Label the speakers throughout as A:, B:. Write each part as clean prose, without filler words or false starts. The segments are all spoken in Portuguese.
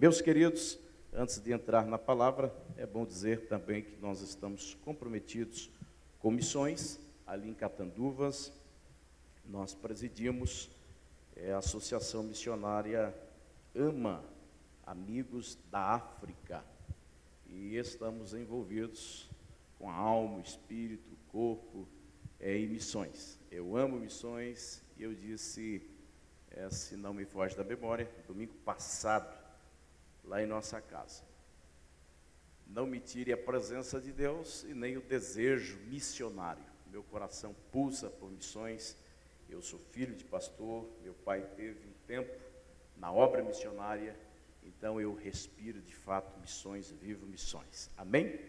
A: Meus queridos, antes de entrar na palavra, é bom dizer também que nós estamos comprometidos com missões. Ali em Catanduvas, nós presidimos a Associação Missionária AMA, Amigos da África, e estamos envolvidos com a alma, o espírito, o corpo em missões. Eu amo missões e eu disse, se não me foge da memória, domingo passado, lá em nossa casa: não me tire a presença de Deus e nem o desejo missionário. Meu coração pulsa por missões. Eu sou filho de pastor, meu pai teve um tempo na obra missionária, então eu respiro de fato missões, vivo missões. Amém?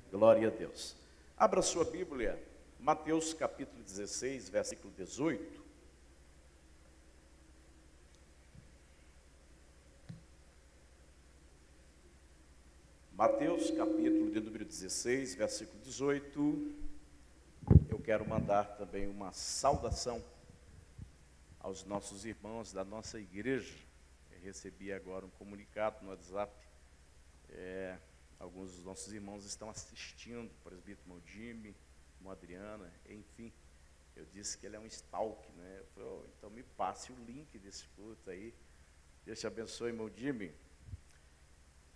A: Glória a Deus. Abra sua Bíblia, Mateus capítulo 16, versículo 18. Mateus, capítulo de número 16, versículo 18, eu quero mandar também uma saudação aos nossos irmãos da nossa igreja. Eu recebi agora um comunicado no WhatsApp, alguns dos nossos irmãos estão assistindo, o presbítero irmão Jimmy, irmã Adriana, enfim, eu disse que ele é um stalk, né? Eu falei, então me passe o link desse culto aí, Deus te abençoe, irmão Jimmy.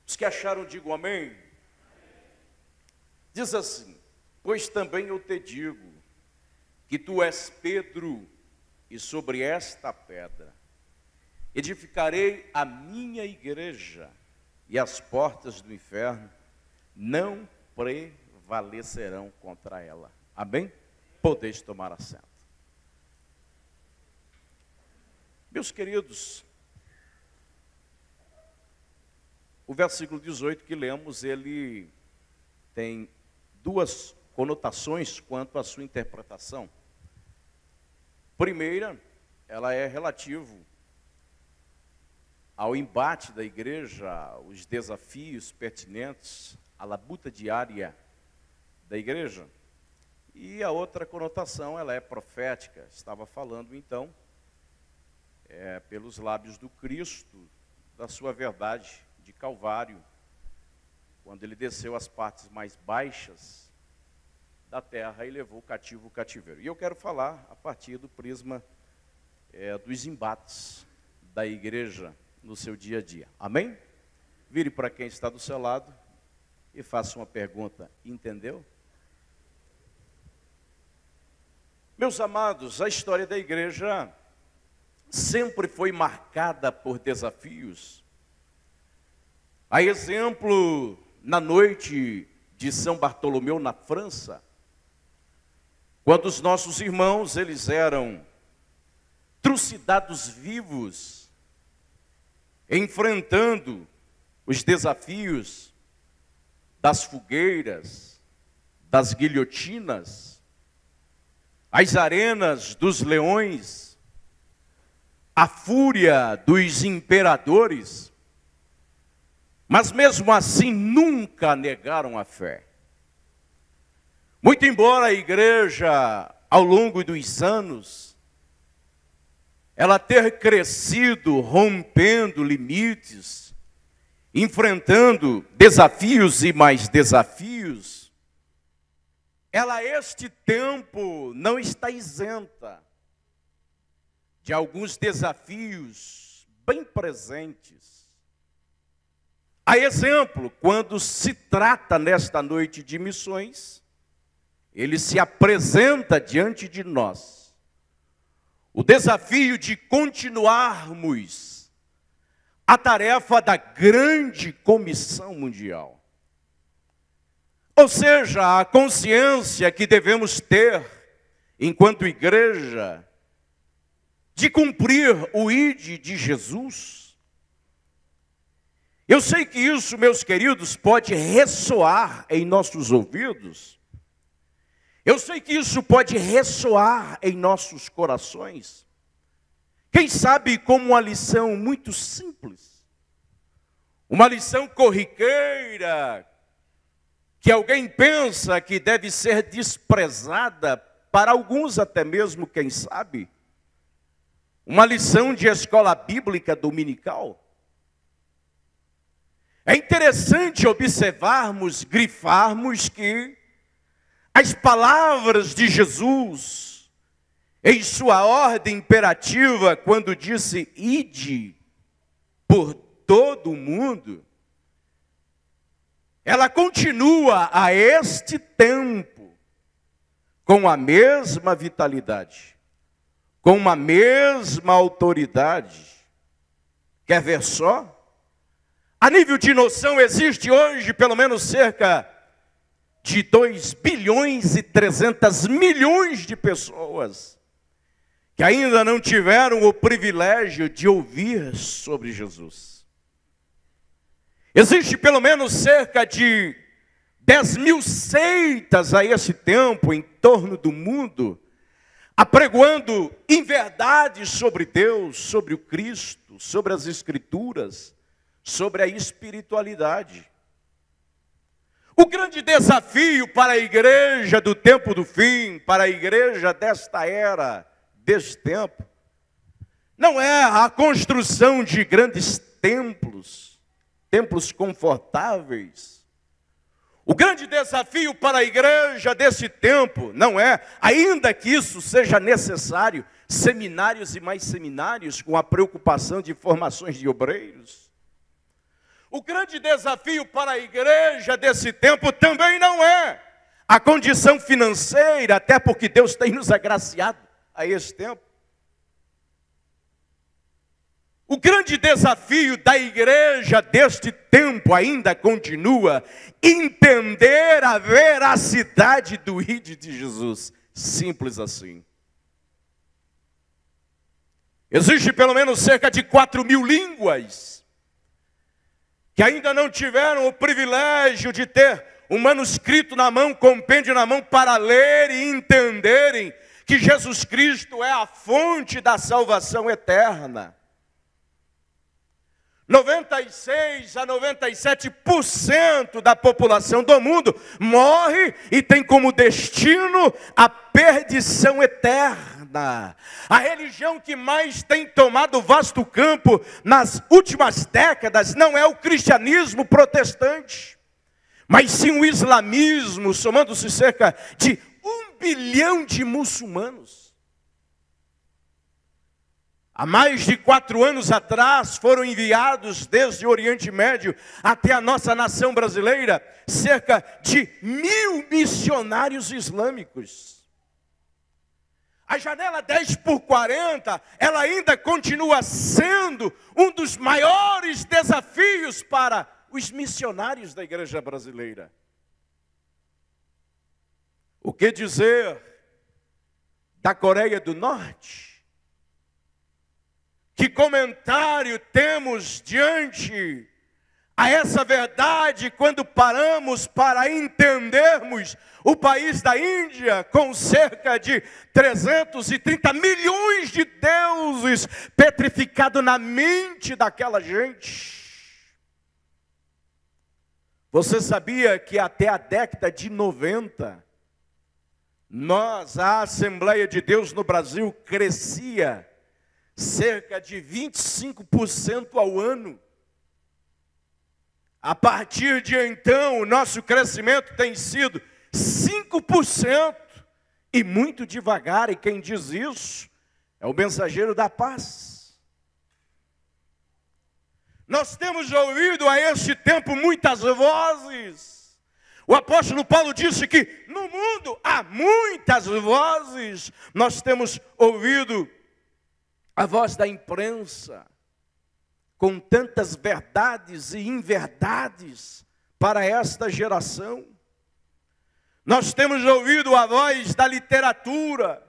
A: Os que acharam, digam amém. Diz assim: pois também eu te digo que tu és Pedro, e sobre esta pedra edificarei a minha igreja, e as portas do inferno não prevalecerão contra ela. Amém? Podeis tomar assento. Meus queridos, o versículo 18 que lemos, ele tem duas conotações quanto à sua interpretação. Primeira, ela é relativo ao embate da igreja, os desafios pertinentes à labuta diária da igreja. E a outra conotação, ela é profética. Estava falando, então, pelos lábios do Cristo, da sua verdade de Calvário, quando ele desceu às partes mais baixas da terra e levou cativo o cativeiro. E eu quero falar a partir do prisma dos embates da igreja no seu dia a dia. Amém? Vire para quem está do seu lado e faça uma pergunta: entendeu? Meus amados, a história da igreja sempre foi marcada por desafios. A exemplo, na noite de São Bartolomeu, na França, quando os nossos irmãos, eles eram trucidados vivos, enfrentando os desafios das fogueiras, das guilhotinas, as arenas dos leões, a fúria dos imperadores, mas mesmo assim nunca negaram a fé. Muito embora a igreja, ao longo dos anos, ela ter crescido, rompendo limites, enfrentando desafios e mais desafios, ela, este tempo, não está isenta de alguns desafios bem presentes. A exemplo, quando se trata nesta noite de missões, ele se apresenta diante de nós o desafio de continuarmos a tarefa da grande comissão mundial. Ou seja, a consciência que devemos ter, enquanto igreja, de cumprir o ID de Jesus. Eu sei que isso, meus queridos, pode ressoar em nossos ouvidos. Eu sei que isso pode ressoar em nossos corações. Quem sabe como uma lição muito simples. Uma lição corriqueira, que alguém pensa que deve ser desprezada, para alguns até mesmo, quem sabe, uma lição de escola bíblica dominical. É interessante observarmos, grifarmos que as palavras de Jesus, em sua ordem imperativa, quando disse, ide por todo o mundo, ela continua a este tempo com a mesma vitalidade, com uma mesma autoridade. Quer ver só? A nível de noção, existe hoje pelo menos cerca de 2 bilhões e 300 milhões de pessoas que ainda não tiveram o privilégio de ouvir sobre Jesus. Existe pelo menos cerca de 10 mil seitas a esse tempo em torno do mundo, apregoando inverdades sobre Deus, sobre o Cristo, sobre as Escrituras, sobre a espiritualidade. O grande desafio para a igreja do tempo do fim, para a igreja desta era, deste tempo, não é a construção de grandes templos, templos confortáveis. O grande desafio para a igreja desse tempo não é, ainda que isso seja necessário, seminários e mais seminários com a preocupação de formações de obreiros. O grande desafio para a igreja desse tempo também não é a condição financeira, até porque Deus tem nos agraciado a esse tempo. O grande desafio da igreja deste tempo ainda continua entender a veracidade do ide de Jesus. Simples assim. Existe pelo menos cerca de 4 mil línguas que ainda não tiveram o privilégio de ter um manuscrito na mão, compêndio na mão, para ler e entenderem que Jesus Cristo é a fonte da salvação eterna. 96 a 97% da população do mundo morre e tem como destino a perdição eterna. A religião que mais tem tomado vasto campo nas últimas décadas não é o cristianismo protestante, mas sim o islamismo, somando-se cerca de 1 bilhão de muçulmanos. Há mais de 4 anos atrás, foram enviados desde o Oriente Médio até a nossa nação brasileira, cerca de 1.000 missionários islâmicos. A janela 10x40, ela ainda continua sendo um dos maiores desafios para os missionários da igreja brasileira. O que dizer da Coreia do Norte? Que comentário temos diante a essa verdade quando paramos para entendermos o país da Índia com cerca de 330 milhões de deuses petrificados na mente daquela gente? Você sabia que até a década de 90, a Assembleia de Deus no Brasil crescia cerca de 25% ao ano. A partir de então, o nosso crescimento tem sido 5%, e muito devagar, e quem diz isso é o mensageiro da paz. Nós temos ouvido a este tempo muitas vozes. O apóstolo Paulo disse que no mundo há muitas vozes. Nós temos ouvido a voz da imprensa, com tantas verdades e inverdades para esta geração. Nós temos ouvido a voz da literatura,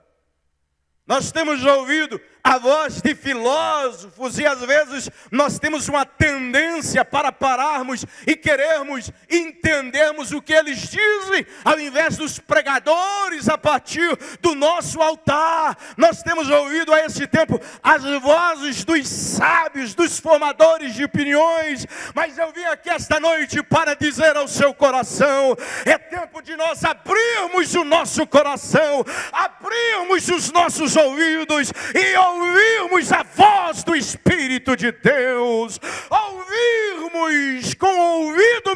A: nós temos ouvido a voz de filósofos, e às vezes nós temos uma tendência para pararmos e querermos entendermos o que eles dizem, ao invés dos pregadores a partir do nosso altar. Nós temos ouvido a esse tempo as vozes dos sábios, dos formadores de opiniões, mas eu vim aqui esta noite para dizer ao seu coração: é tempo de nós abrirmos o nosso coração, abrirmos os nossos ouvidos e ouvirmos a voz do Espírito de Deus, ouvirmos com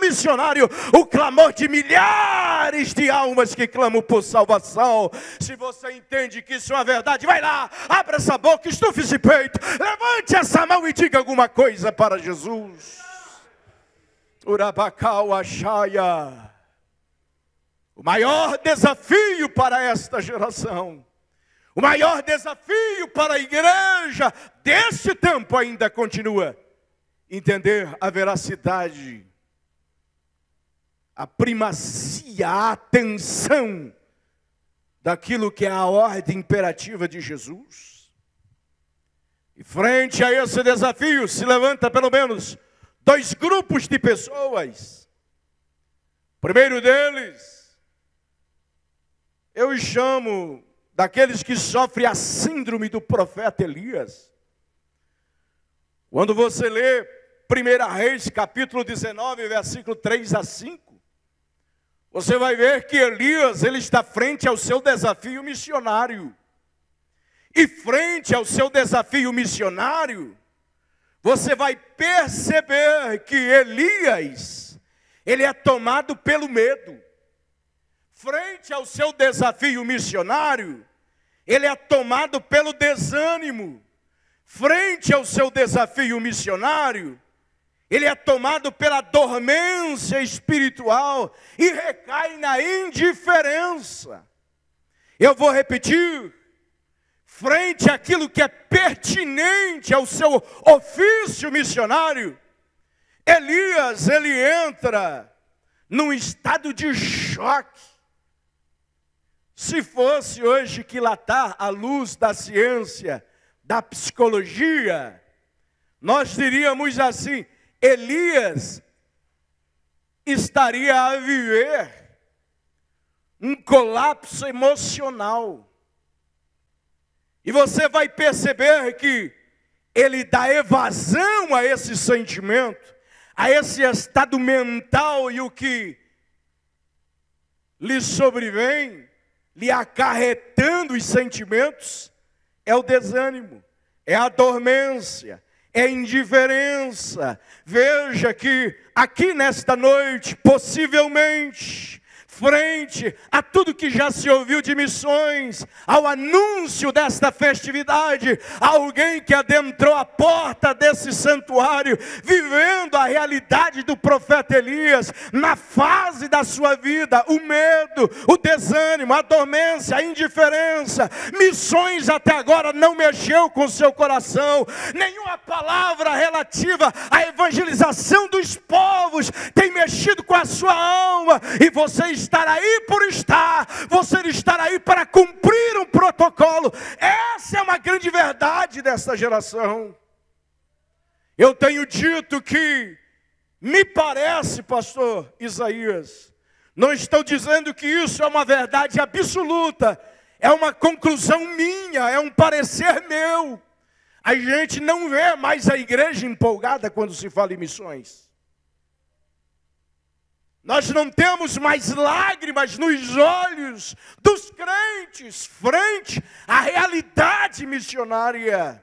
A: missionário, o clamor de milhares de almas que clamam por salvação. Se você entende que isso é uma verdade, vai lá, abra essa boca, estufe esse peito, levante essa mão e diga alguma coisa para Jesus. Urabacau Axaia. O maior desafio para esta geração, o maior desafio para a igreja deste tempo ainda continua entender a veracidade, a primazia, a atenção daquilo que é a ordem imperativa de Jesus. E frente a esse desafio se levanta pelo menos 2 grupos de pessoas. O primeiro deles, eu chamo daqueles que sofrem a síndrome do profeta Elias. Quando você lê 1 Reis, capítulo 19, versículo 3 a 5, você vai ver que Elias, ele está frente ao seu desafio missionário. E frente ao seu desafio missionário, você vai perceber que Elias, ele é tomado pelo medo. Frente ao seu desafio missionário, ele é tomado pelo desânimo. Frente ao seu desafio missionário, ele é tomado pela dormência espiritual e recai na indiferença. Eu vou repetir. Frente àquilo que é pertinente ao seu ofício missionário, Elias, ele entra num estado de choque. Se fosse hoje quilatar à luz da ciência, da psicologia, nós diríamos assim: Elias estaria a viver um colapso emocional. E você vai perceber que ele dá evasão a esse sentimento, a esse estado mental, e o que lhe sobrevém, lhe acarretando os sentimentos, é o desânimo, é a dormência, é a indiferença. Veja que aqui nesta noite, possivelmente, frente a tudo que já se ouviu de missões, ao anúncio desta festividade, alguém que adentrou a porta desse santuário, vivendo a realidade do profeta Elias, na fase da sua vida, o medo, o desânimo, a dormência, a indiferença. Missões até agora não mexeu com o seu coração, nenhuma palavra relativa à evangelização dos povos tem mexido com a sua alma, e você estar aí por estar, você estar aí para cumprir um protocolo. Essa é uma grande verdade dessa geração. Eu tenho dito que, me parece, pastor Isaías, não estou dizendo que isso é uma verdade absoluta, é uma conclusão minha, é um parecer meu. A gente não vê mais a igreja empolgada quando se fala em missões. Nós não temos mais lágrimas nos olhos dos crentes frente à realidade missionária.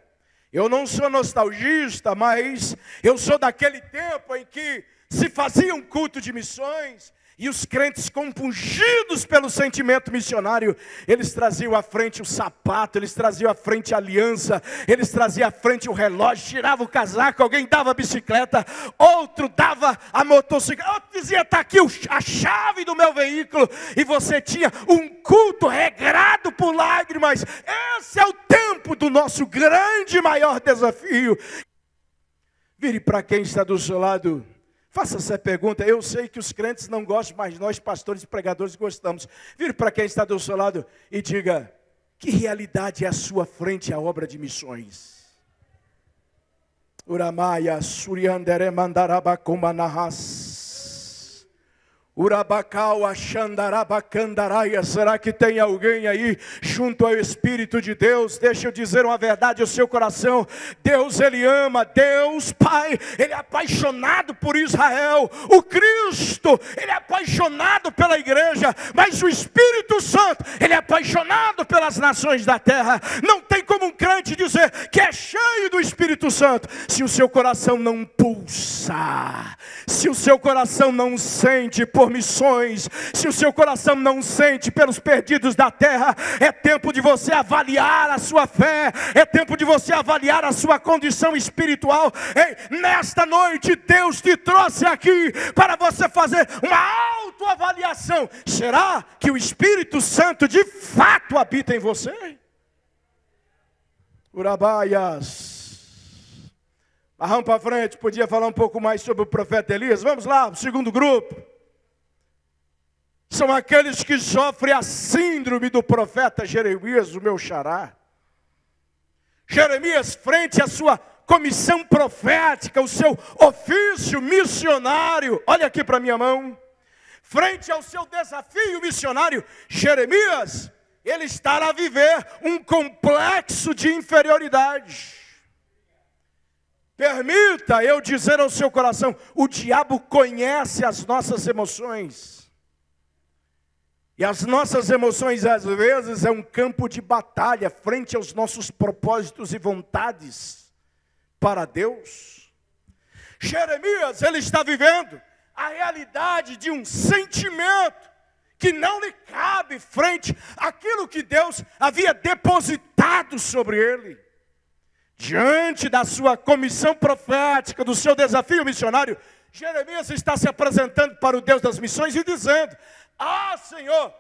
A: Eu não sou nostalgista, mas eu sou daquele tempo em que se fazia um culto de missões e os crentes, compungidos pelo sentimento missionário, eles traziam à frente o sapato, eles traziam à frente a aliança, eles traziam à frente o relógio, tiravam o casaco, alguém dava a bicicleta, outro dava a motocicleta, outro dizia: está aqui a chave do meu veículo, e você tinha um culto regrado por lágrimas. Esse é o tempo do nosso grande e maior desafio. Vire para quem está do seu lado. Faça essa pergunta. Eu sei que os crentes não gostam, mas nós, pastores e pregadores, gostamos. Vire para quem está do seu lado e diga: que realidade é a sua frente à obra de missões? Uramaya Suriandere Mandarabakumanahas.
B: Urabacau, Axandarabacandaraia. Será que tem alguém aí junto ao Espírito de Deus? Deixa eu dizer uma verdade ao seu coração. Deus, Ele ama. Deus, Pai, Ele é apaixonado por Israel. O Cristo, Ele é apaixonado pela igreja. Mas o Espírito Santo, Ele é apaixonado pelas nações da terra. Não tem como um crente dizer que é cheio do Espírito Santo se o seu coração não pulsa, se o seu coração não sente por missões, se o seu coração não sente pelos perdidos da terra. É tempo de você avaliar a sua fé, é tempo de você avaliar a sua condição espiritual. Ei, nesta noite Deus te trouxe aqui para você fazer uma autoavaliação. Será que o Espírito Santo de fato habita em você? Urabaias. Vamos para frente, podia falar um pouco mais sobre o profeta Elias. Vamos lá, o segundo grupo. São aqueles que sofrem a síndrome do profeta Jeremias, o meu xará. Jeremias, frente à sua comissão profética, o seu ofício missionário, olha aqui para minha mão. Frente ao seu desafio missionário, Jeremias, ele está a viver um complexo de inferioridade. Permita eu dizer ao seu coração, o diabo conhece as nossas emoções. E as nossas emoções, às vezes, é um campo de batalha frente aos nossos propósitos e vontades para Deus. Jeremias, ele está vivendo a realidade de um sentimento que não lhe cabe frente àquilo que Deus havia depositado sobre ele. Diante da sua comissão profética, do seu desafio missionário, Jeremias está se apresentando para o Deus das missões e dizendo: ah, Senhor,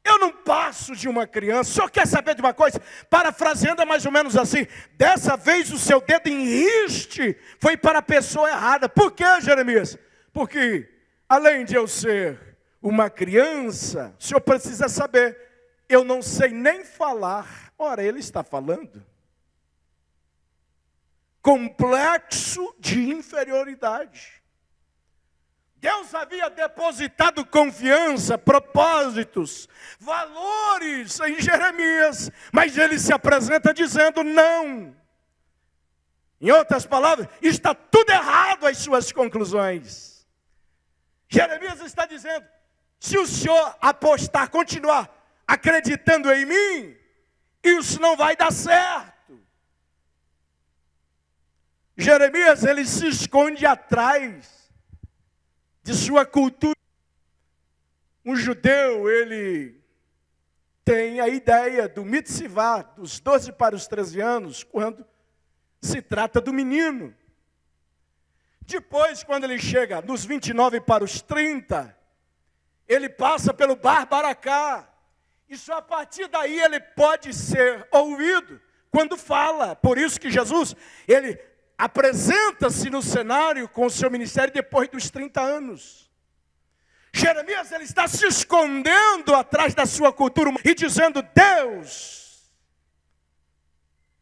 B: eu não passo de uma criança. O Senhor quer saber de uma coisa? Parafraseando é mais ou menos assim: dessa vez o seu dedo em riste foi para a pessoa errada. Por quê, Jeremias? Porque além de eu ser uma criança, o Senhor precisa saber, eu não sei nem falar. Ora, ele está falando. Complexo de inferioridade. Deus havia depositado confiança, propósitos, valores em Jeremias, mas ele se apresenta dizendo não. Em outras palavras, está tudo errado as suas conclusões. Jeremias está dizendo, se o senhor apostar, continuar acreditando em mim, isso não vai dar certo. Jeremias, ele se esconde atrás de sua cultura. Um judeu, ele tem a ideia do mitzvah, dos 12 para os 13 anos, quando se trata do menino. Depois, quando ele chega nos 29 para os 30, ele passa pelo Bar Baracá. E só a partir daí ele pode ser ouvido quando fala. Por isso que Jesus, ele apresenta-se no cenário com o seu ministério depois dos 30 anos. Jeremias, ele está se escondendo atrás da sua cultura e dizendo, Deus,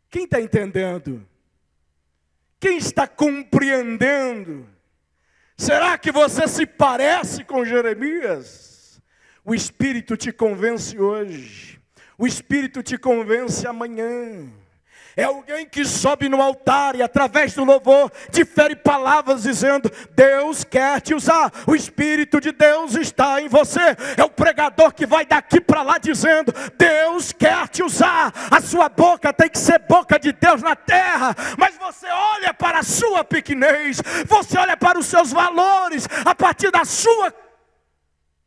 B: quem está entendendo? Quem está compreendendo? Será que você se parece com Jeremias? O Espírito te convence hoje, o Espírito te convence amanhã. É alguém que sobe no altar e através do louvor difere palavras dizendo, Deus quer te usar, o Espírito de Deus está em você. É o pregador que vai daqui para lá dizendo, Deus quer te usar. A sua boca tem que ser boca de Deus na terra, mas você olha para a sua pequenez, você olha para os seus valores, a partir da sua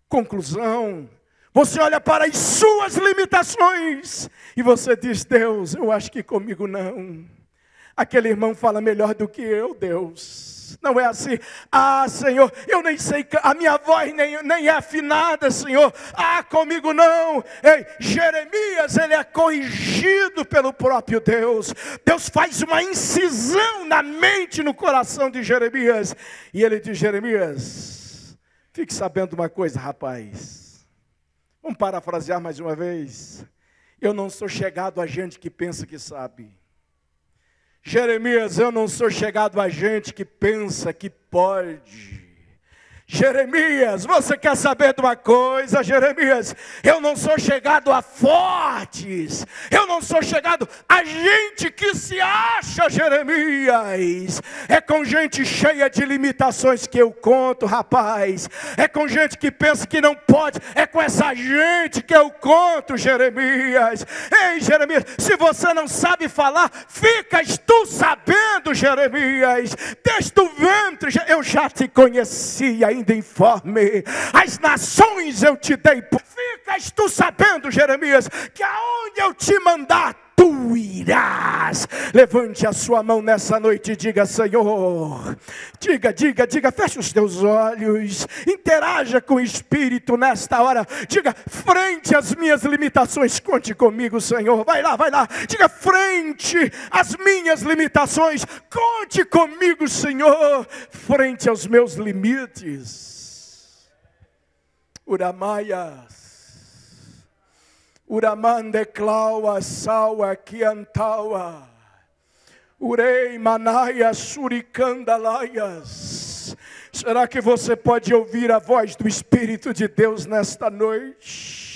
B: conclusão. Você olha para as suas limitações e você diz, Deus, eu acho que comigo não. Aquele irmão fala melhor do que eu, Deus. Não é assim. Ah, Senhor, eu nem sei, a minha voz nem é afinada, Senhor. Ah, comigo não. Ei, Jeremias, ele é corrigido pelo próprio Deus. Deus faz uma incisão na mente, no coração de Jeremias. E ele diz, Jeremias, fique sabendo uma coisa, rapaz. Vamos parafrasear mais uma vez. Eu não sou chegado a gente que pensa que sabe. Jeremias, eu não sou chegado a gente que pensa que pode. Jeremias, você quer saber de uma coisa, Jeremias? Eu não sou chegado a fortes, eu não sou chegado a gente que se acha, Jeremias. É com gente cheia de limitações que eu conto, rapaz. É com gente que pensa que não pode, é com essa gente que eu conto, Jeremias. Ei, Jeremias, se você não sabe falar, ficas tu sabendo, Jeremias. Desde o ventre eu já te conhecia ainda informe, as nações eu te dei. Ficas tu sabendo, Jeremias, que aonde eu te mandar, tu irás. Levante a sua mão nessa noite e diga: Senhor, diga, feche os teus olhos, interaja com o Espírito nesta hora, diga: frente às minhas limitações, conte comigo, Senhor. Vai lá, diga: frente às minhas limitações, conte comigo, Senhor. Frente aos meus limites, Uramaias, Uramande Klaua Saua Kiantaua, Urei Manaia Suricandalaias. Será que você pode ouvir a voz do Espírito de Deus nesta noite?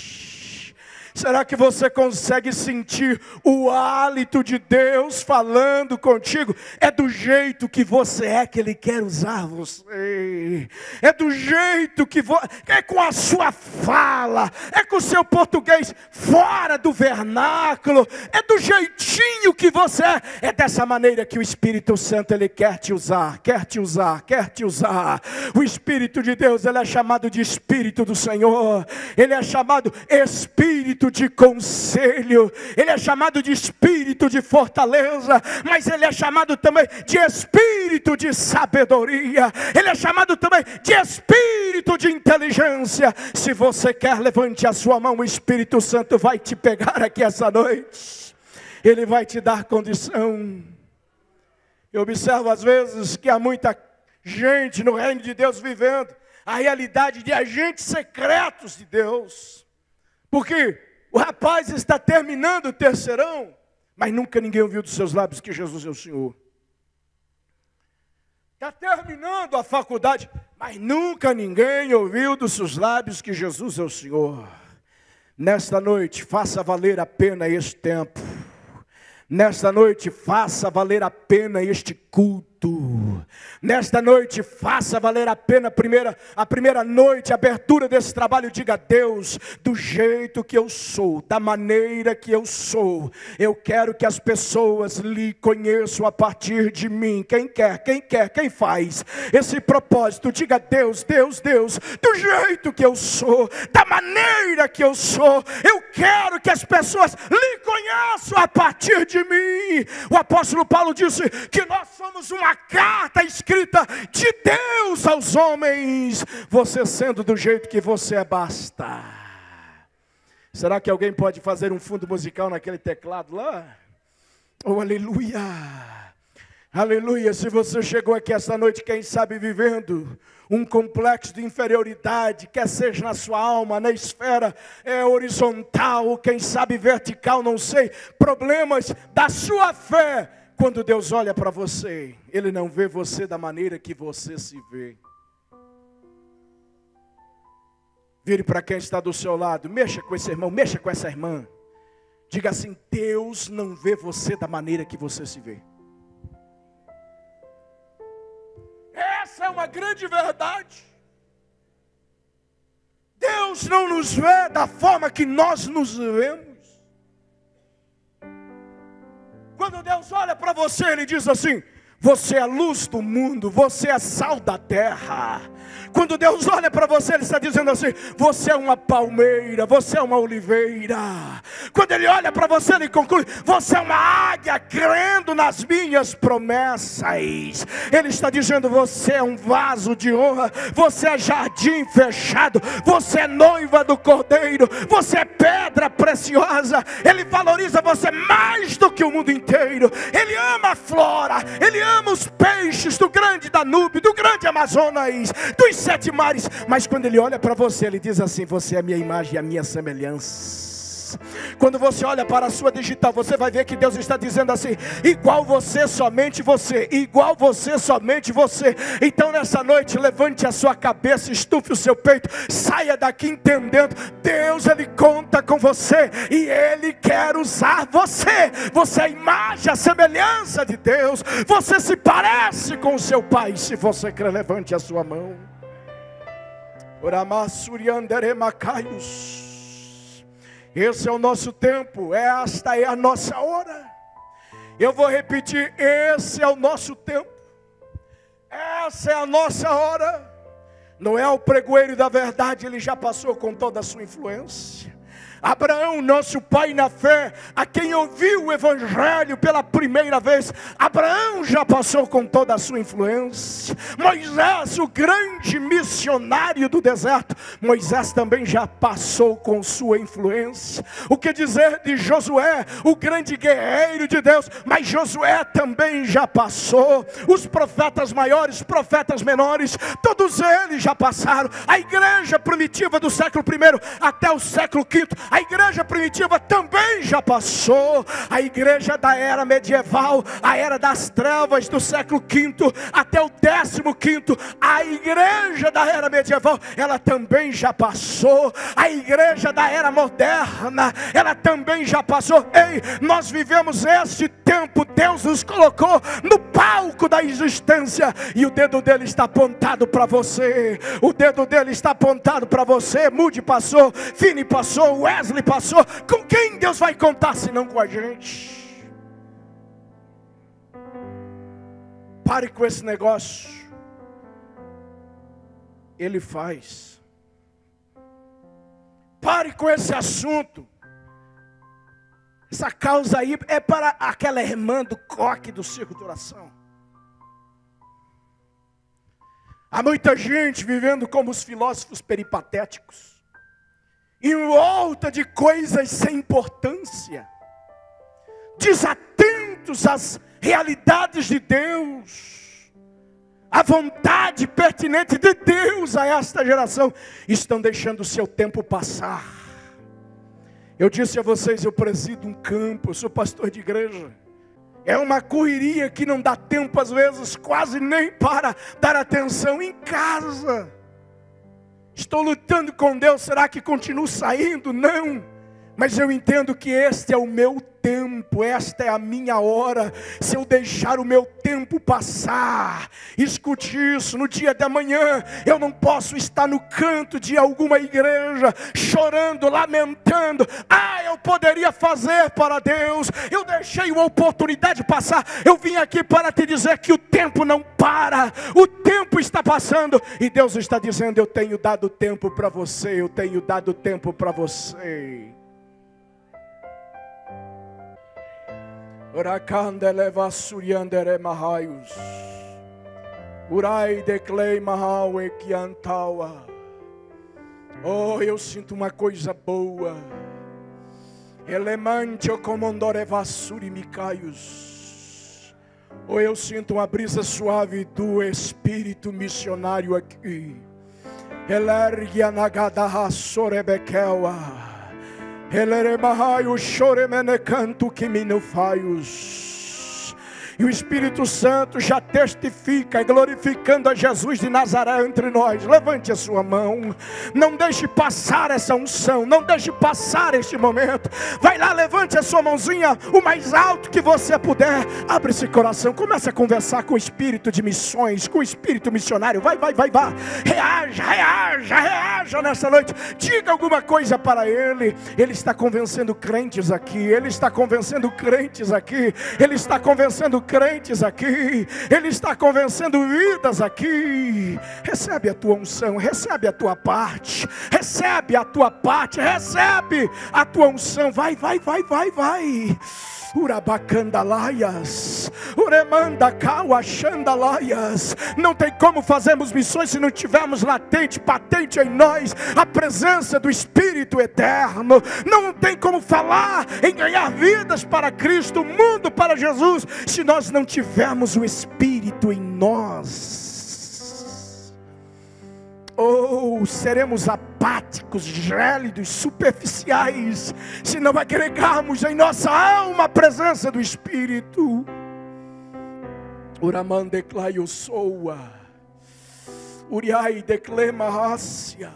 B: Será que você consegue sentir o hálito de Deus falando contigo? É do jeito que você é que Ele quer usar você. É do jeito que é com a sua fala, é com o seu português fora do vernáculo, é do jeitinho que você é. É dessa maneira que o Espírito Santo, Ele quer te usar. O Espírito de Deus, Ele é chamado de Espírito do Senhor. Ele é chamado Espírito de conselho, Ele é chamado de Espírito de fortaleza, mas Ele é chamado também de Espírito de sabedoria, Ele é chamado também de Espírito de inteligência. Se você quer, levante a sua mão, o Espírito Santo vai te pegar aqui essa noite, Ele vai te dar condição. Eu observo às vezes que há muita gente no reino de Deus vivendo a realidade de agentes secretos de Deus, porque o rapaz está terminando o terceirão, mas nunca ninguém ouviu dos seus lábios que Jesus é o Senhor. Está terminando a faculdade, mas nunca ninguém ouviu dos seus lábios que Jesus é o Senhor. Nesta noite, faça valer a pena este tempo. Nesta noite, faça valer a pena este culto. Nesta noite, faça valer a pena a primeira noite, a abertura desse trabalho. Diga: Deus, do jeito que eu sou, da maneira que eu sou, eu quero que as pessoas lhe conheçam a partir de mim. Quem faz esse propósito? Diga: Deus, do jeito que eu sou, da maneira que eu sou, eu quero que as pessoas lhe conheçam a partir de mim. O apóstolo Paulo disse que nós somos uma carta escrita de Deus aos homens. Você sendo do jeito que você é, basta. Será que alguém pode fazer um fundo musical naquele teclado lá? Oh, aleluia! Aleluia! Se você chegou aqui essa noite, quem sabe vivendo um complexo de inferioridade, quer seja na sua alma, na esfera horizontal, ou quem sabe vertical, não sei, problemas da sua fé. Quando Deus olha para você, Ele não vê você da maneira que você se vê. Vire para quem está do seu lado, mexa com esse irmão, mexa com essa irmã. Diga assim: Deus não vê você da maneira que você se vê. Essa é uma grande verdade. Deus não nos vê da forma que nós nos vemos. Quando Deus olha para você, Ele diz assim: você é a luz do mundo, você é sal da terra. Quando Deus olha para você, Ele está dizendo assim: você é uma palmeira, você é uma oliveira. Quando Ele olha para você, Ele conclui: você é uma águia crendo nas minhas promessas. Ele está dizendo: você é um vaso de honra, você é jardim fechado, você é noiva do Cordeiro, você é pedra preciosa. Ele valoriza você mais do que o mundo inteiro. Ele ama a flora, Ele ama os peixes do grande Danúbio, do grande Amazonas, dos 7 mares. Mas quando Ele olha para você, Ele diz assim: você é a minha imagem e a minha semelhança. Quando você olha para a sua digital, você vai ver que Deus está dizendo assim: igual você, somente você. Igual você, somente você. Então nessa noite, levante a sua cabeça, estufe o seu peito, saia daqui entendendo: Deus, Ele conta com você e Ele quer usar você. Você é a imagem, a semelhança de Deus. Você se parece com o seu Pai. Se você crê, levante a sua mão. Esse é o nosso tempo, esta é a nossa hora. Eu vou repetir: esse é o nosso tempo, essa é a nossa hora. Noé, o pregoeiro da verdade, ele já passou com toda a sua influência. Abraão, nosso pai na fé, a quem ouviu o evangelho pela primeira vez, Abraão já passou com toda a sua influência. Moisés, o grande missionário do deserto, Moisés também já passou com sua influência. O que dizer de Josué, o grande guerreiro de Deus? Mas Josué também já passou. Os profetas maiores, profetas menores, todos eles já passaram. A igreja primitiva do século I até o século V, a igreja primitiva também já passou. A igreja da era medieval, a era das trevas do século V até o 15º, a igreja da era medieval, ela também já passou. A igreja da era moderna, ela também já passou. Ei, nós vivemos este tempo. Deus nos colocou no palco da existência e o dedo dele está apontado para você. O dedo dele está apontado para você. Moody passou, Finney passou, Wesley passou. Com quem Deus vai contar se não com a gente? Pare com esse negócio. Ele faz. Pare com esse assunto. Essa causa aí é para aquela irmã do coque do circo de oração. Há muita gente vivendo como os filósofos peripatéticos, em volta de coisas sem importância, desatentos às realidades de Deus, à vontade pertinente de Deus a esta geração. Estão deixando o seu tempo passar. Eu disse a vocês, eu presido um campo, eu sou pastor de igreja. É uma correria que não dá tempo às vezes, quase nem para dar atenção em casa. Estou lutando com Deus, será que continuo saindo? Não, mas eu entendo que este é o meu tempo, esta é a minha hora. Se eu deixar o meu tempo passar, escute isso, no dia da manhã, eu não posso estar no canto de alguma igreja, chorando, lamentando. Eu poderia fazer para Deus, eu deixei uma oportunidade passar. Eu vim aqui para te dizer que o tempo não para, o tempo está passando, e Deus está dizendo: eu tenho dado tempo para você, eu tenho dado tempo para você. Oracande leva suriandere mahaius. Urai declei mahau equiantaua. Oh, eu sinto uma coisa boa. Elemante o comandore vassuri micaius. Oh, eu sinto uma brisa suave do Espírito missionário aqui. Elergia nagadaha sorebekewa. Eleremahai choremene canto que me não faios. E o Espírito Santo já testifica, glorificando a Jesus de Nazaré entre nós. Levante a sua mão. Não deixe passar essa unção. Não deixe passar este momento. Vai lá, levante a sua mãozinha o mais alto que você puder. Abre esse coração. Comece a conversar com o Espírito de missões, com o Espírito missionário. Vai. Reaja nessa noite. Diga alguma coisa para Ele. Ele está convencendo crentes aqui. Ele está convencendo crentes aqui. Ele está convencendo crentes aqui, Ele está convencendo vidas aqui. Recebe a tua unção, recebe a tua parte, recebe a tua parte, recebe a tua unção. Vai. Urabacandalaias, uremanda cauachandalaias. Não tem como fazermos missões se não tivermos patente em nós a presença do Espírito eterno. Não tem como falar em ganhar vidas para Cristo, o mundo para Jesus, se nós não tivermos o Espírito em nós. Seremos apáticos plásticos, gélidos, superficiais, se não agregarmos em nossa alma a presença do Espírito. Uramandeclaio soa, Uriai declema rácia.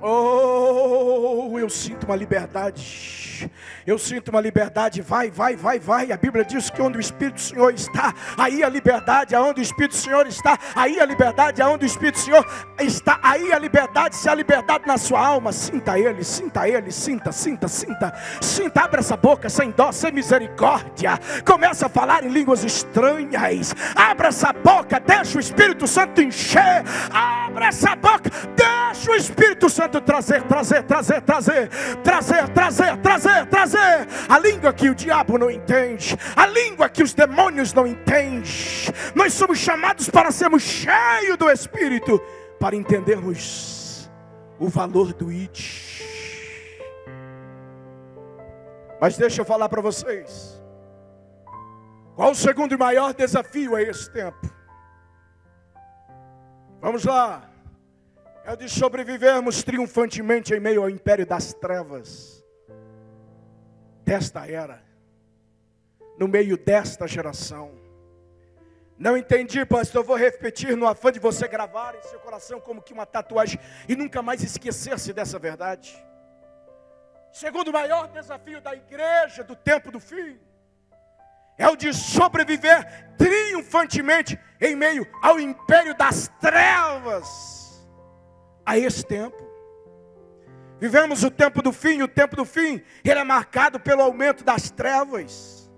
B: Oh, eu sinto uma liberdade. Eu sinto uma liberdade. Vai. A Bíblia diz que onde o Espírito do Senhor está, aí a liberdade. Aonde o Espírito do Senhor está, aí a liberdade. Aonde o Espírito do Senhor está, aí a liberdade. Se a liberdade na sua alma, sinta Ele, sinta. Sinta, abra essa boca sem dó, sem misericórdia. Começa a falar em línguas estranhas. Abra essa boca, deixa o Espírito Santo encher. Abra essa boca, deixa o Espírito Santo trazer a língua que o diabo não entende, a língua que os demônios não entendem. Nós somos chamados para sermos cheios do Espírito, para entendermos o valor do ID. Mas deixa eu falar para vocês, qual o segundo e maior desafio a esse tempo? Vamos lá. É o de sobrevivermos triunfantemente em meio ao império das trevas desta era, no meio desta geração. Não entendi, pastor, eu vou repetir no afã de você gravar em seu coração como que uma tatuagem e nunca mais esquecer-se dessa verdade. Segundo o maior desafio da igreja do tempo do fim é o de sobreviver triunfantemente em meio ao império das trevas. A esse tempo, vivemos o tempo do fim. O tempo do fim, ele é marcado pelo aumento das trevas.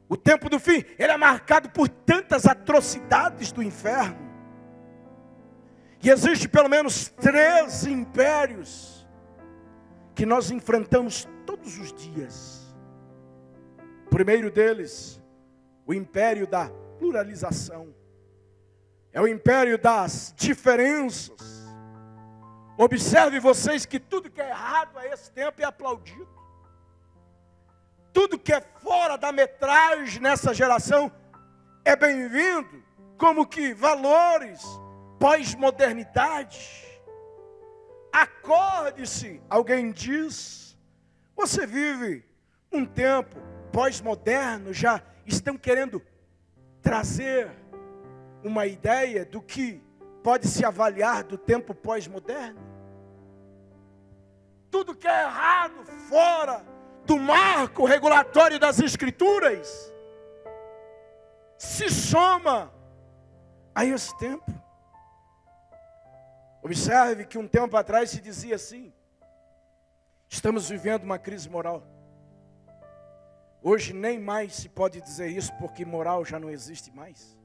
B: O tempo do fim, ele é marcado por tantas atrocidades do inferno. E existe pelo menos 3 impérios que nós enfrentamos todos os dias. O primeiro deles, o império da pluralização. É o império das diferenças. Observe vocês que tudo que é errado a esse tempo é aplaudido. Tudo que é fora da metragem nessa geração é bem-vindo, como que valores, pós-modernidade. Acorde-se, alguém diz, você vive um tempo pós-moderno, já estão querendo trazer uma ideia do que pode se avaliar do tempo pós-moderno. Tudo que é errado fora do marco regulatório das Escrituras se soma a esse tempo. Observe que um tempo atrás se dizia assim: estamos vivendo uma crise moral. Hoje nem mais se pode dizer isso, porque moral já não existe mais.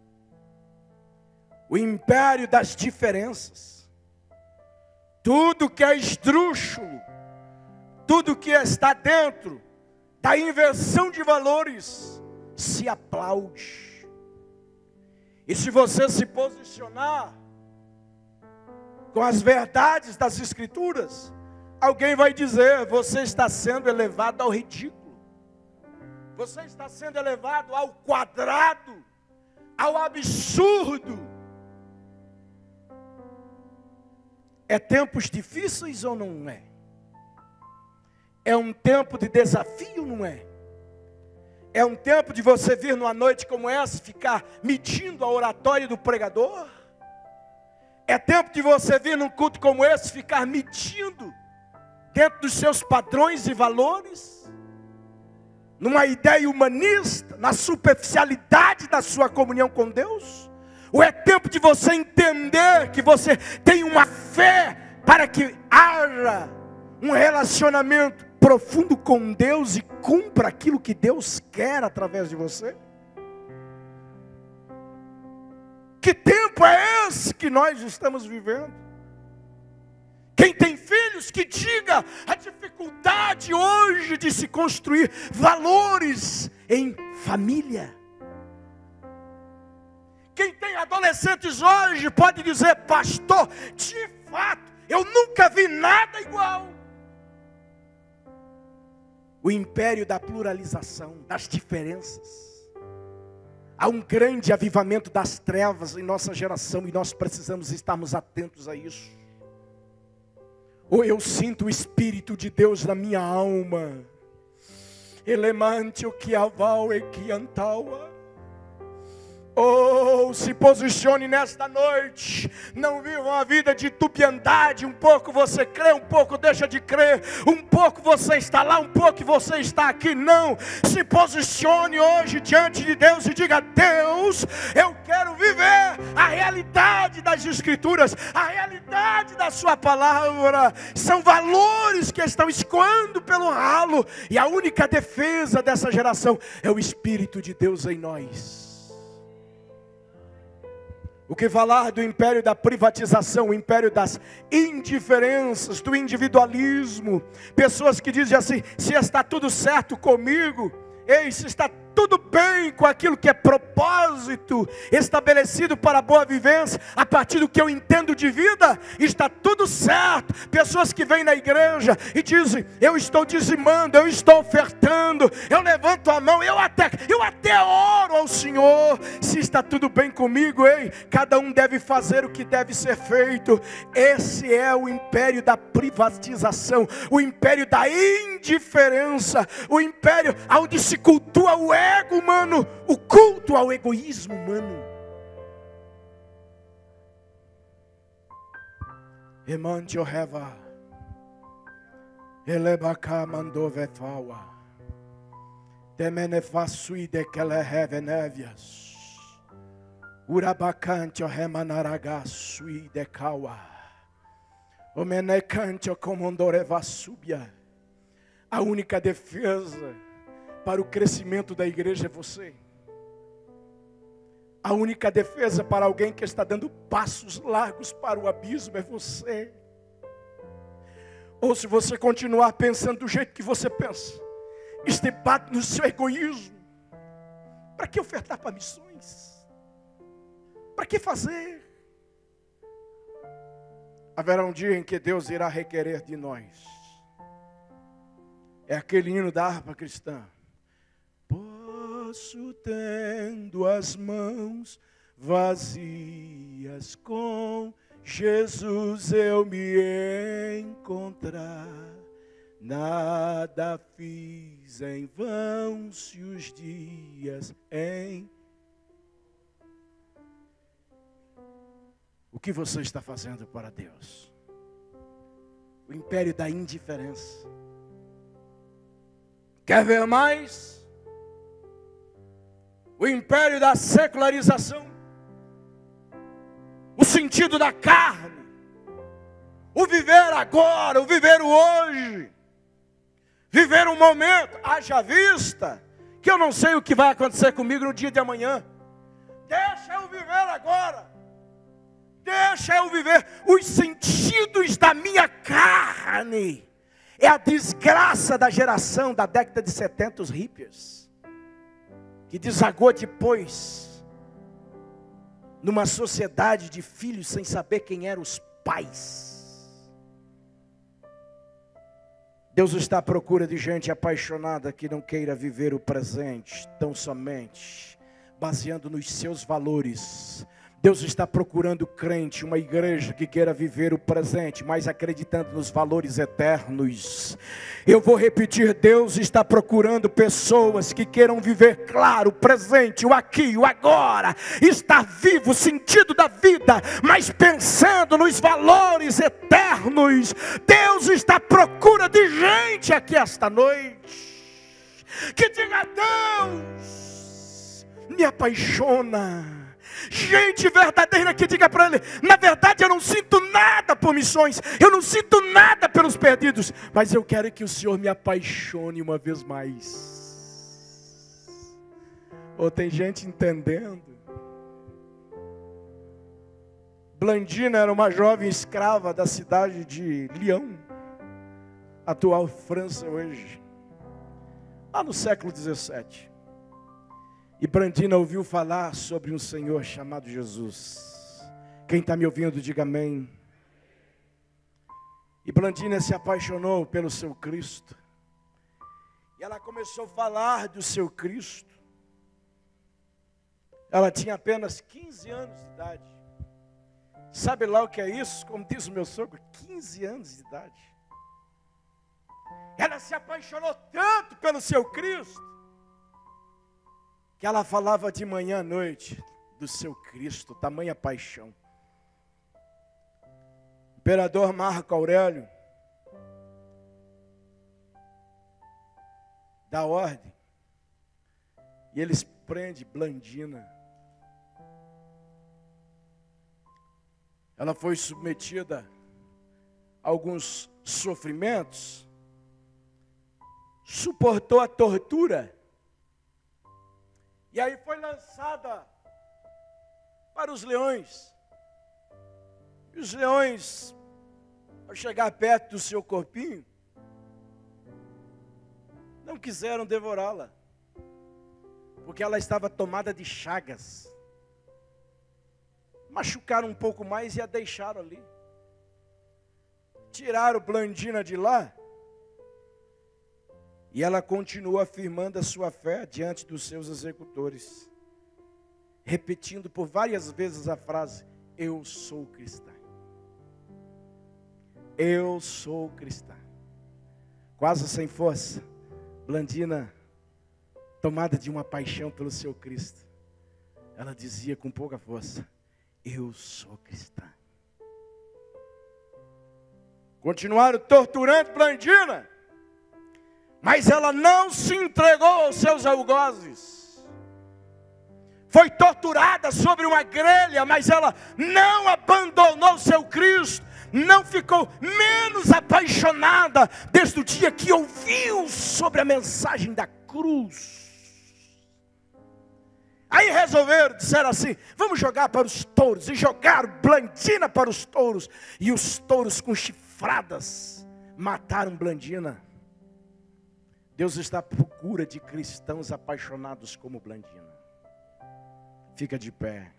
B: O império das diferenças. Tudo que é esdrúxulo, tudo que está dentro da inversão de valores, se aplaude. E se você se posicionar com as verdades das Escrituras, alguém vai dizer: você está sendo elevado ao ridículo, você está sendo elevado ao quadrado, ao absurdo. É tempos difíceis ou não é? É um tempo de desafio, não é? É um tempo de você vir numa noite como essa, ficar medindo a oratória do pregador? É tempo de você vir num culto como esse, ficar medindo dentro dos seus padrões e valores? Numa ideia humanista, na superficialidade da sua comunhão com Deus? Ou é tempo de você entender que você tem uma fé para que haja um relacionamento profundo com Deus e cumpra aquilo que Deus quer através de você? Que tempo é esse que nós estamos vivendo? Quem tem filhos, que diga a dificuldade hoje de se construir valores em família. Quem tem adolescentes hoje pode dizer: pastor, de fato, eu nunca vi nada igual. O império da pluralização, das diferenças. Há um grande avivamento das trevas em nossa geração e nós precisamos estarmos atentos a isso. ou eu sinto o Espírito de Deus na minha alma. Elemante o que aval e que antaua. Oh, se posicione nesta noite. Não viva uma vida de dubiandade. Um pouco você crê, um pouco deixa de crer. Um pouco você está lá, um pouco você está aqui. Não, se posicione hoje diante de Deus e diga: Deus, eu quero viver a realidade das Escrituras, a realidade da sua palavra. São valores que estão escoando pelo ralo, e a única defesa dessa geração é o Espírito de Deus em nós. O que falar do império da privatização, o império das indiferenças, do individualismo. Pessoas que dizem assim: se está tudo certo comigo, ei, se está tudo bem com aquilo que é propósito estabelecido para a boa vivência, a partir do que eu entendo de vida, está tudo certo. Pessoas que vêm na igreja e dizem: eu estou dizimando, eu estou ofertando, eu levanto a mão, eu até oro ao Senhor. Se está tudo bem comigo, ei, cada um deve fazer o que deve ser feito. Esse é o império da privatização, o império da indiferença, o império onde se cultua o ego humano, o culto ao egoísmo humano. Emante o reva, elebaka mandovefawa, temenefasui de kelehevenevias, urabacante o remanaragasui de kawa, omenecante o comandorevasubia. A única defesa para o crescimento da igreja é você. A única defesa para alguém que está dando passos largos para o abismo é você. Ou se você continuar pensando do jeito que você pensa, estipado no seu egoísmo, para que ofertar para missões? Para que fazer? Haverá um dia em que Deus irá requerer de nós. É aquele hino da harpa cristã. Posso, tendo as mãos vazias, com Jesus eu me encontrar. Nada fiz em vão se os dias em... O que você está fazendo para Deus? O império da indiferença. Quer ver mais? O império da secularização, o sentido da carne, o viver agora, o viver o hoje, viver um momento, haja vista, que eu não sei o que vai acontecer comigo no dia de amanhã. Deixa eu viver agora, deixa eu viver os sentidos da minha carne. É a desgraça da geração da década de 70, os hippies, que desagou depois numa sociedade de filhos sem saber quem eram os pais. Deus está à procura de gente apaixonada que não queira viver o presente tão somente baseando nos seus valores. Deus está procurando crente, uma igreja que queira viver o presente, mas acreditando nos valores eternos. Eu vou repetir, Deus está procurando pessoas que queiram viver claro, o presente, o aqui, o agora, estar vivo, o sentido da vida, mas pensando nos valores eternos. Deus está à procura de gente aqui esta noite, que diga: Deus, me apaixona. Gente verdadeira que diga para ele: na verdade eu não sinto nada por missões, eu não sinto nada pelos perdidos, mas eu quero que o Senhor me apaixone uma vez mais. Ou tem gente entendendo? Blandina era uma jovem escrava da cidade de Lyon, atual França hoje, lá no século 17. E Blandina ouviu falar sobre um Senhor chamado Jesus. Quem está me ouvindo, diga amém. E Blandina se apaixonou pelo seu Cristo. E ela começou a falar do seu Cristo. Ela tinha apenas 15 anos de idade. Sabe lá o que é isso? Como diz o meu sogro, 15 anos de idade. Ela se apaixonou tanto pelo seu Cristo, que ela falava de manhã à noite do seu Cristo, tamanha paixão. O imperador Marco Aurélio dá ordem, e eles prendem Blandina. Ela foi submetida a alguns sofrimentos, suportou a tortura, e aí foi lançada para os leões. E os leões, ao chegar perto do seu corpinho, não quiseram devorá-la, porque ela estava tomada de chagas. Machucaram um pouco mais e a deixaram ali. Tiraram Blandina de lá, e ela continuou afirmando a sua fé diante dos seus executores, repetindo por várias vezes a frase: eu sou cristã. Eu sou cristã. Quase sem força, Blandina, tomada de uma paixão pelo seu Cristo, ela dizia com pouca força: eu sou cristã. Continuaram torturando Blandina, mas ela não se entregou aos seus algozes. Foi torturada sobre uma grelha, mas ela não abandonou seu Cristo, não ficou menos apaixonada desde o dia que ouviu sobre a mensagem da cruz. Aí resolveram, disseram assim: vamos jogar para os touros. E jogaram Blandina para os touros. E os touros com chifradas mataram Blandina. Deus está à procura de cristãos apaixonados como Blandina. Fica de pé.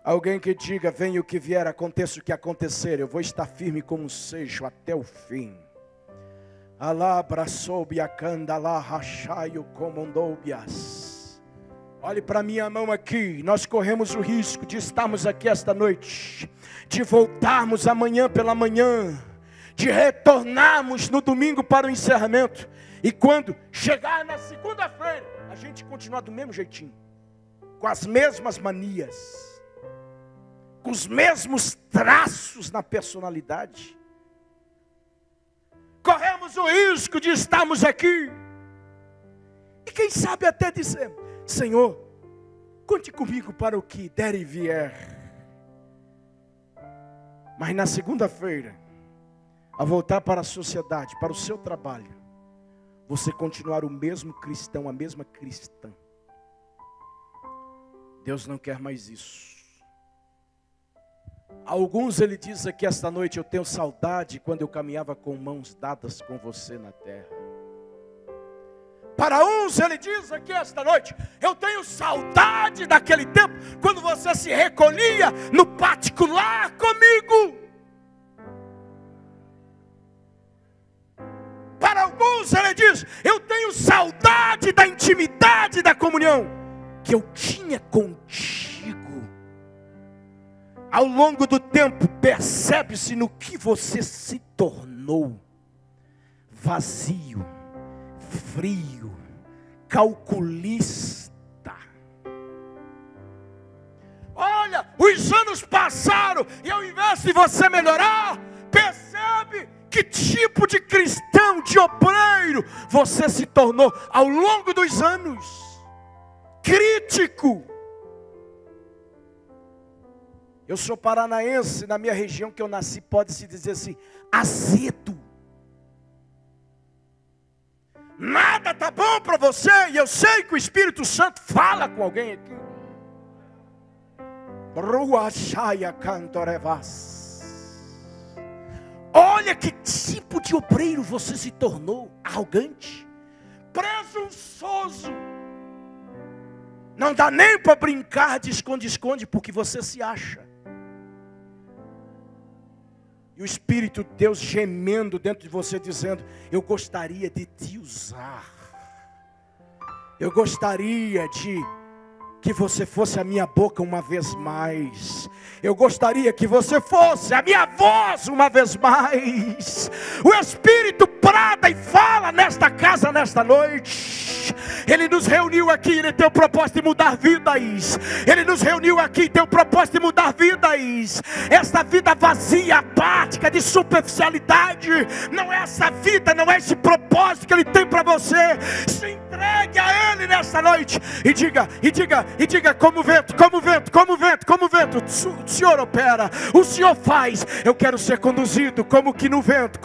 B: Alguém que diga: venha o que vier, aconteça o que acontecer, eu vou estar firme como um seixo até o fim. Alabra soube a candala rachaio comondoubias. Olhe para minha mão aqui. Nós corremos o risco de estarmos aqui esta noite, de voltarmos amanhã pela manhã, de retornarmos no domingo para o encerramento, e quando chegar na segunda-feira, a gente continuar do mesmo jeitinho, com as mesmas manias, com os mesmos traços na personalidade. Corremos o risco de estarmos aqui, e quem sabe até dizer: Senhor, conte comigo para o que der e vier. Mas na segunda-feira, ao voltar para a sociedade, para o seu trabalho, você continuar o mesmo cristão, a mesma cristã. Deus não quer mais isso. Alguns ele diz aqui esta noite: eu tenho saudade quando eu caminhava com mãos dadas com você na terra. Para uns ele diz aqui esta noite: eu tenho saudade daquele tempo quando você se recolhia no particular comigo. Para alguns ele diz: eu tenho saudade da intimidade, da comunhão que eu tinha contigo. Ao longo do tempo, percebe-se no que você se tornou: vazio, frio, calculista. Olha, os anos passaram e ao invés de você melhorar, percebe que tipo de cristão, de obreiro você se tornou ao longo dos anos. Crítico. Eu sou paranaense, na minha região que eu nasci, pode-se dizer assim, azedo. Nada está bom para você, e eu sei que o Espírito Santo fala com alguém aqui. Olha que tipo de obreiro você se tornou: arrogante, presunçoso. Não dá nem para brincar de esconde-esconde, porque você se acha. E o Espírito de Deus gemendo dentro de você, dizendo: eu gostaria de te usar. Eu gostaria de que você fosse a minha boca uma vez mais. Eu gostaria que você fosse a minha voz uma vez mais. O Espírito brada e fala nesta casa, nesta noite. Ele nos reuniu aqui, Ele tem o propósito de mudar vidas. Ele nos reuniu aqui, tem o propósito de mudar vidas. Esta vida vazia, apática, de superficialidade, não é essa vida, não é esse propósito que Ele tem para você. Se entregue a Ele nesta noite e diga, como vento, como vento, como vento, como vento. O Senhor opera, o Senhor faz. Eu quero ser conduzido como que no vento,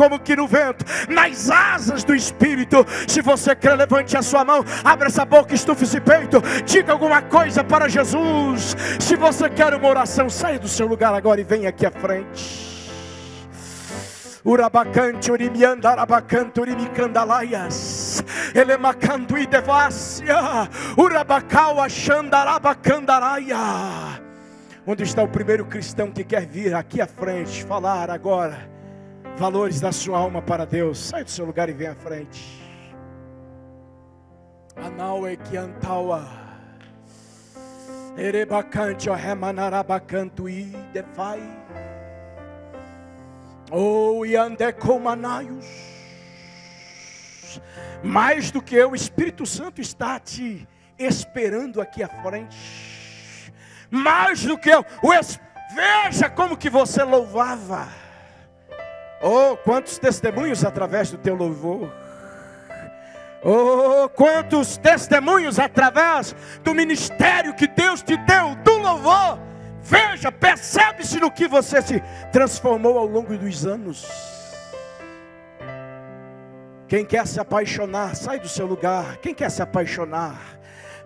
B: nas asas do Espírito. Se você quer, levante a sua mão, abra essa boca, estufe esse peito, diga alguma coisa para Jesus. Se você quer uma oração, saia do seu lugar agora e venha aqui à frente. Urabacante, urimianda, arabacanto, urimicandalaias, elemacanto e devácia, urabacau, achandarabacandaraia. Onde está o primeiro cristão que quer vir aqui à frente, falar agora valores da sua alma para Deus? Sai do seu lugar e vem à frente. Anaue que antaua, erebacante, o remanarabacanto e defai. Oh, Yandecomanaios, mais do que eu, o Espírito Santo está te esperando aqui à frente. Mais do que eu, veja como que você louvava. Oh, quantos testemunhos através do teu louvor. Oh, quantos testemunhos através do ministério que Deus te deu, do louvor. Veja, percebe-se no que você se transformou ao longo dos anos. Quem quer se apaixonar, sai do seu lugar. Quem quer se apaixonar?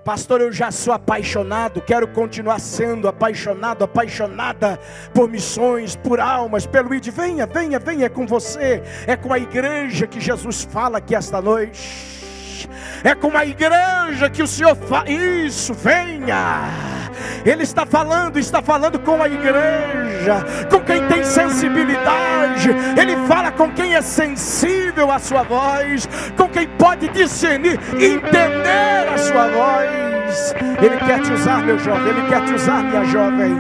B: Pastor, eu já sou apaixonado, quero continuar sendo apaixonado, apaixonada por missões, por almas, pelo ID. Venha, venha, venha, é com você, é com a igreja que Jesus fala aqui esta noite. É com a igreja que o Senhor fala. Isso, venha. Ele está falando com a igreja, com quem tem sensibilidade. Ele fala com quem é sensível à sua voz, com quem pode discernir, entender a sua voz. Ele quer te usar, meu jovem, Ele quer te usar, minha jovem.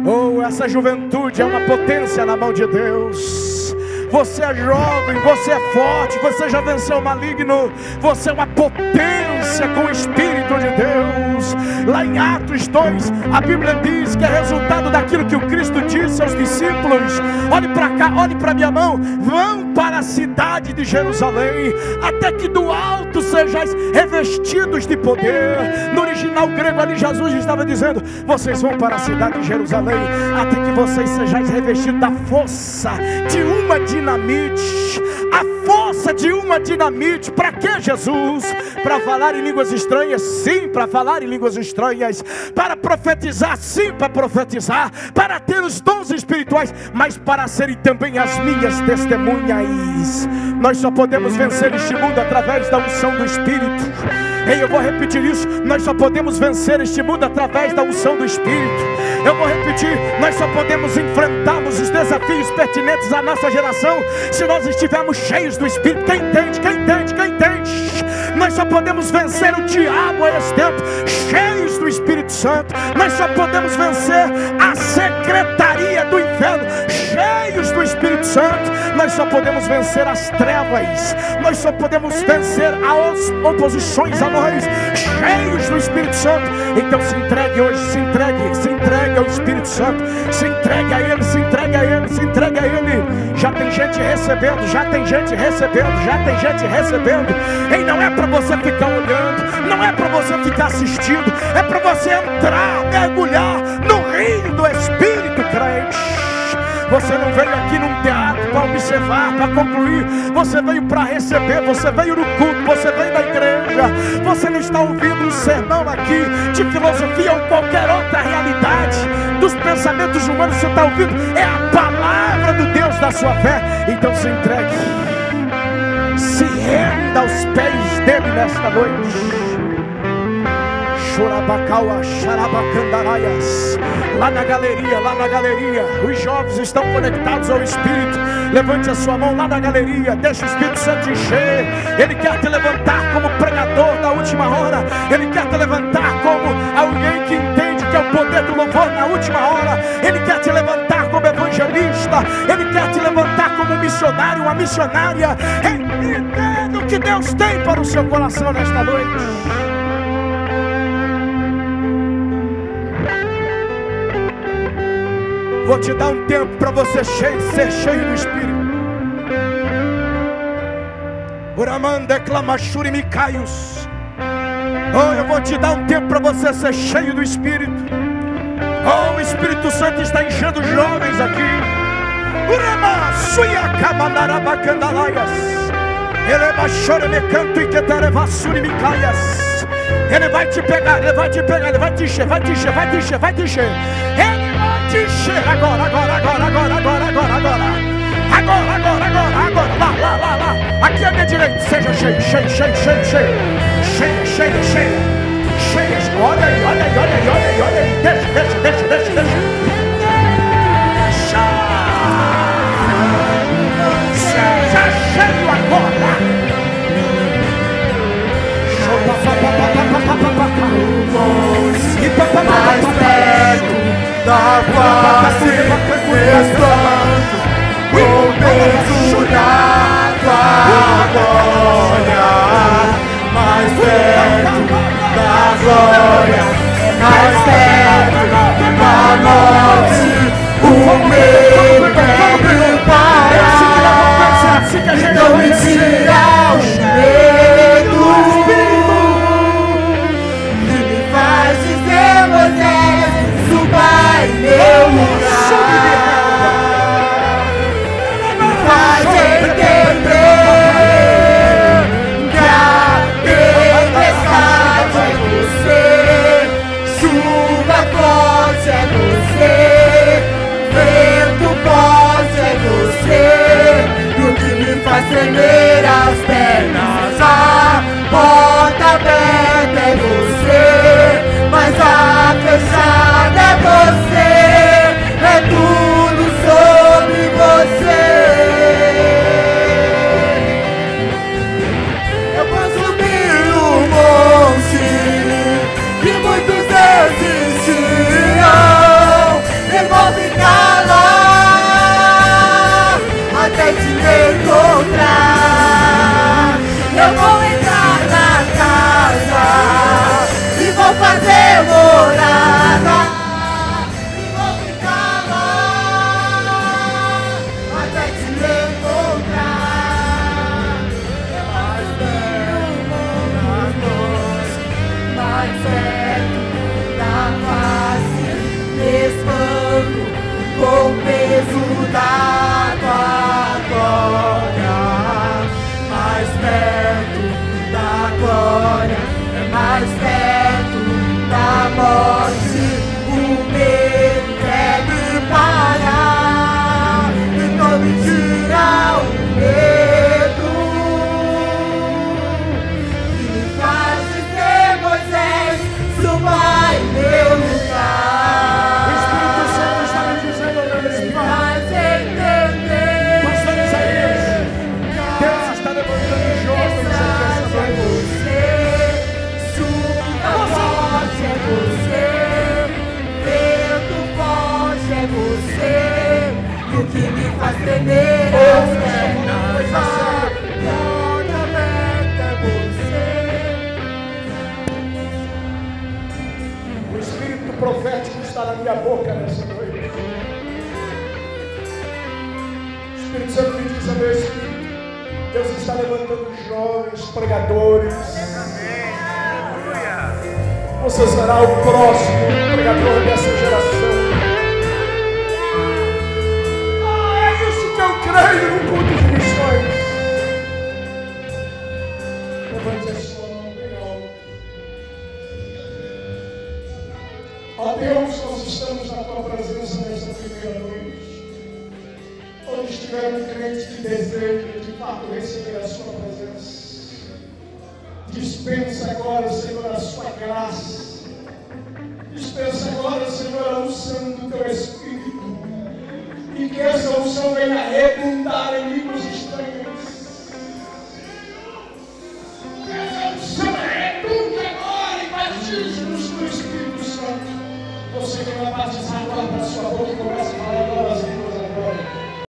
B: Oh, essa juventude é uma potência na mão de Deus. Você é jovem, você é forte, você já venceu o maligno. Você é uma potência com o Espírito de Deus. Lá em Atos 2, a Bíblia diz que é resultado daquilo que o Cristo disse aos discípulos. Olhe para cá, olhe para minha mão. Vão para a cidade de Jerusalém, até que do alto sejais revestidos de poder. No original grego ali, Jesus estava dizendo: vocês vão para a cidade de Jerusalém, até que vocês sejais revestidos da força de uma dinamite. A força de uma dinamite. Para que, Jesus? Para falar em línguas estranhas? Sim, para falar em línguas estranhas. Para profetizar? Sim, para profetizar. Para ter os dons espirituais, mas para serem também as minhas testemunhas. Nós só podemos vencer este mundo através da unção do Espírito. Ei, eu vou repetir isso. Nós só podemos vencer este mundo através da unção do Espírito. Eu vou repetir. Nós só podemos enfrentarmos os desafios pertinentes à nossa geração se nós estivermos cheios do Espírito. Quem entende? Quem entende? Quem entende? Nós só podemos vencer o diabo a esse tempo cheios do Espírito Santo. Nós só podemos vencer a secretaria do inferno cheios do Espírito Santo. Nós só podemos vencer as trevas. Nós só podemos vencer as oposições a nós cheios do Espírito Santo. Então se entregue hoje, se entregue ao Espírito Santo. Se entregue a Ele, se entregue a Ele, se entregue a Ele. Já tem gente recebendo, já tem gente recebendo, já tem gente recebendo. E não é para você ficar olhando, não é para você ficar assistindo, é para você entrar, mergulhar no rio do Espírito, crente. Você não veio aqui num teatro para observar, para concluir. Você veio para receber, você veio no culto, você veio na igreja. Você não está ouvindo um sermão aqui de filosofia ou qualquer outra realidade dos pensamentos humanos. Você está ouvindo, é a palavra do Deus da sua fé. Então se entregue, se renda aos pés dele nesta noite. Chorabacau, xarabacandaraias. Lá na galeria, os jovens estão conectados ao Espírito. Levante a sua mão lá na galeria, deixa o Espírito Santo encher. Ele quer te levantar como pregador da última hora. Ele quer te levantar como alguém que entende que é o poder do louvor na última hora. Ele quer te levantar como evangelista. Ele quer te levantar como missionário, uma missionária. Entenda o que Deus tem para o seu coração nesta noite. Vou te dar um tempo para você ser cheio do Espírito. Uramanda clama Shurimicaíos. Oh, eu vou te dar um tempo para você ser cheio do Espírito. Oh, o Espírito Santo está enchendo os jovens aqui. Urama Suyacamanarabacandalaias. Ele vai chorar me canto e que tareva Surimicaias. Ele vai te pegar, ele vai te pegar, ele vai te encher, vai te encher, vai te encher, vai te encher. Ele vai te encher agora. Lá. Aqui à minha direita, seja cheio. Olha aí. Deixa. Seja cheio agora.
C: Mais perto da face estando com peso da tua glória. Mais perto da glória, mais perto da morte, o medo deve parar. Então me tira o medo que me faz dizer Moisés, suba em meu lugar. Me faz entender que a tempestade é você, chuva forte é você, vento forte é você, e o que me faz tremer as pernas, a porta aberta é você, mas a fechada é você, é tudo sobre você. Eu vou subir o monte que muitos desistiram, e vou ficar lá até te encontrar. Eu vou entrar na casa e vou fazer morada, e vou ficar lá até te encontrar. Mais perto da luz, mais perto da face, espanto com o peso da tua glória. Mais perto da glória, mais perto da morte, o medo deve parar. Então me tira o medo que me faz dizer Moisés, suba em meu lugar.
B: O Espírito Santo está me dizendo
C: Me faz entender.
B: Pastor Isaías, Deus está levantando jovens aqui essa noite.
C: O que me faz tremer as pernas, a porta aberta é você.
B: O Espírito profético está na minha boca nessa noite. O Espírito Santo me diz a meu Espírito, Deus está levantando jovens pregadores. Você será o próximo pregador dessa geração. É isso que eu creio no culto de missões. Levante a sua mão bem alto. Ó Deus, nós estamos na tua presença nesta primeira noite. Onde estiver um crente que deseja de fato receber a sua presença, dispensa agora, Senhor, a sua graça. Dispensa agora, Senhor, a unção Batize-nos com o Espírito Santo. Você que vai batizar, guarda a sua boca e começa a falar.